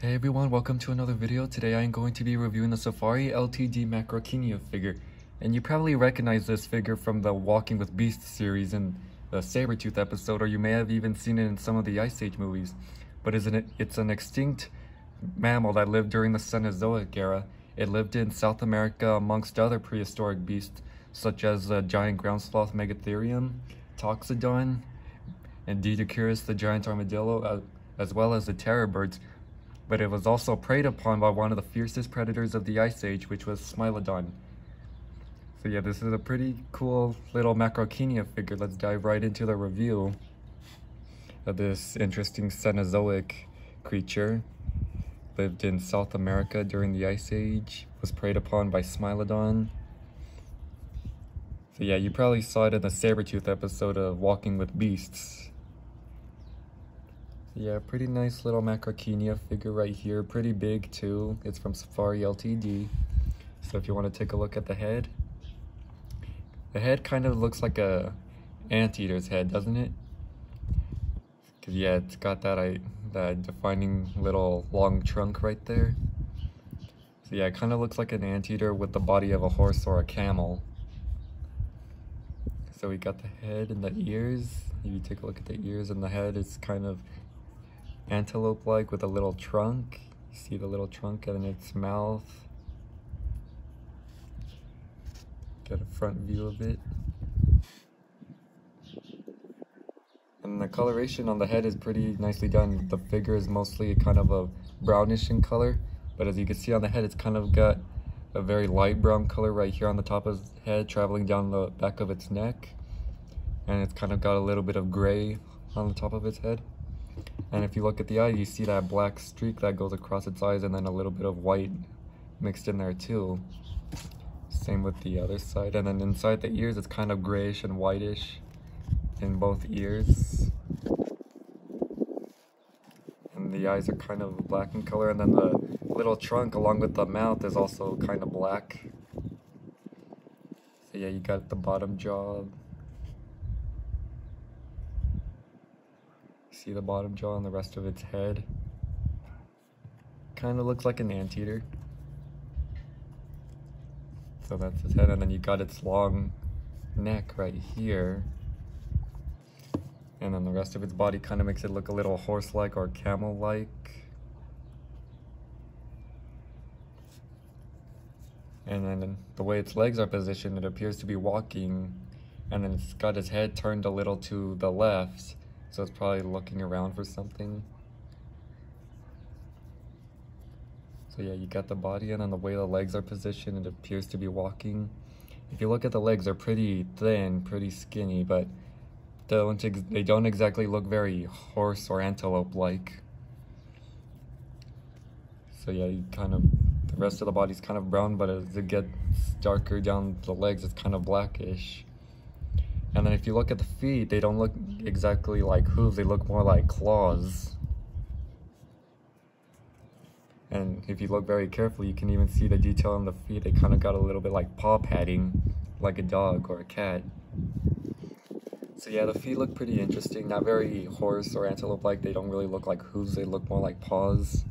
Hey everyone, welcome to another video. Today I am going to be reviewing the Safari Ltd Macrachinia figure. And you probably recognize this figure from the Walking with Beasts series in the Sabretooth episode, or you may have even seen it in some of the Ice Age movies. But it's an extinct mammal that lived during the Cenozoic era. It lived in South America amongst other prehistoric beasts, such as the giant ground sloth Megatherium, Toxodon, and Didacurus the giant armadillo, as well as the terror birds. But it was also preyed upon by one of the fiercest predators of the Ice Age, which was Smilodon. So yeah, this is a pretty cool little Macrachinia figure. Let's dive right into the review of this interesting Cenozoic creature. Lived in South America during the Ice Age, was preyed upon by Smilodon. So yeah, you probably saw it in the Sabretooth episode of Walking with Beasts. Yeah, pretty nice little Macrachinia figure right here. Pretty big too. It's from Safari Ltd. So if you want to take a look at the head kind of looks like a anteater's head, doesn't it? Cause yeah, it's got that defining little long trunk right there. So yeah, it kind of looks like an anteater with the body of a horse or a camel. So we got the head and the ears. If you take a look at the ears and the head, it's kind of antelope-like with a little trunk. You see the little trunk and its mouth. Get a front view of it. And the coloration on the head is pretty nicely done. The figure is mostly kind of a brownish in color, but as you can see on the head, it's kind of got a very light brown color right here on the top of its head, traveling down the back of its neck. And it's kind of got a little bit of gray on the top of its head. And if you look at the eye, you see that black streak that goes across its eyes and then a little bit of white mixed in there too. Same with the other side. And then inside the ears, it's kind of grayish and whitish in both ears. And the eyes are kind of black in color, and then the little trunk along with the mouth is also kind of black. So yeah, you got the bottom jaw. See the bottom jaw and the rest of its head. Kind of looks like an anteater. So that's its head, and then you got its long neck right here. And then the rest of its body kind of makes it look a little horse-like or camel-like. And then the way its legs are positioned, it appears to be walking, and then it's got its head turned a little to the left. So it's probably looking around for something. So yeah, you got the body, and then the way the legs are positioned, it appears to be walking. If you look at the legs, they're pretty thin, pretty skinny, but they don't exactly look very horse or antelope-like. So yeah, the rest of the body's kind of brown, but as it gets darker down the legs, it's kind of blackish. And then if you look at the feet, they don't look exactly like hooves, they look more like claws. And if you look very carefully, you can even see the detail on the feet. They kind of got a little bit like paw padding, like a dog or a cat. So yeah, the feet look pretty interesting. Not very horse or antelope-like. They don't really look like hooves, they look more like paws.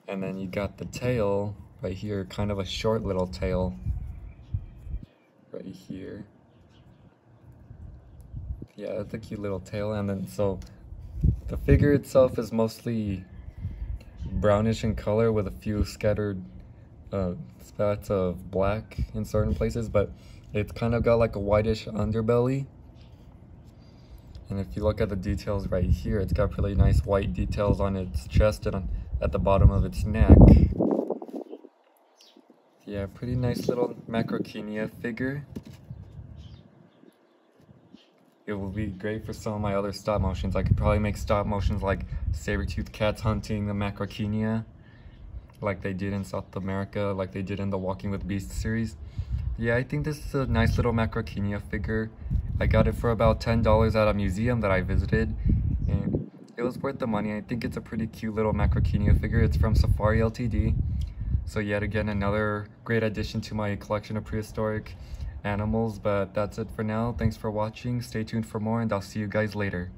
And then you got the tail right here, kind of a short little tail. Right here. Yeah, that's a cute little tail. And then so the figure itself is mostly brownish in color with a few scattered spots of black in certain places, but it's kind of got like a whitish underbelly. And if you look at the details right here, it's got really nice white details on its chest and at the bottom of its neck. Yeah, pretty nice little Macrachinia figure. It will be great for some of my other stop motions. I could probably make stop motions like saber-toothed cats hunting the Macrachinia, like they did in South America, like they did in the Walking with Beasts series. Yeah, I think this is a nice little Macrachinia figure. I got it for about $10 at a museum that I visited, and it was worth the money. I think it's a pretty cute little Macrachinia figure. It's from Safari Ltd. So yet again, another great addition to my collection of prehistoric animals, but that's it for now. Thanks for watching. Stay tuned for more, and I'll see you guys later.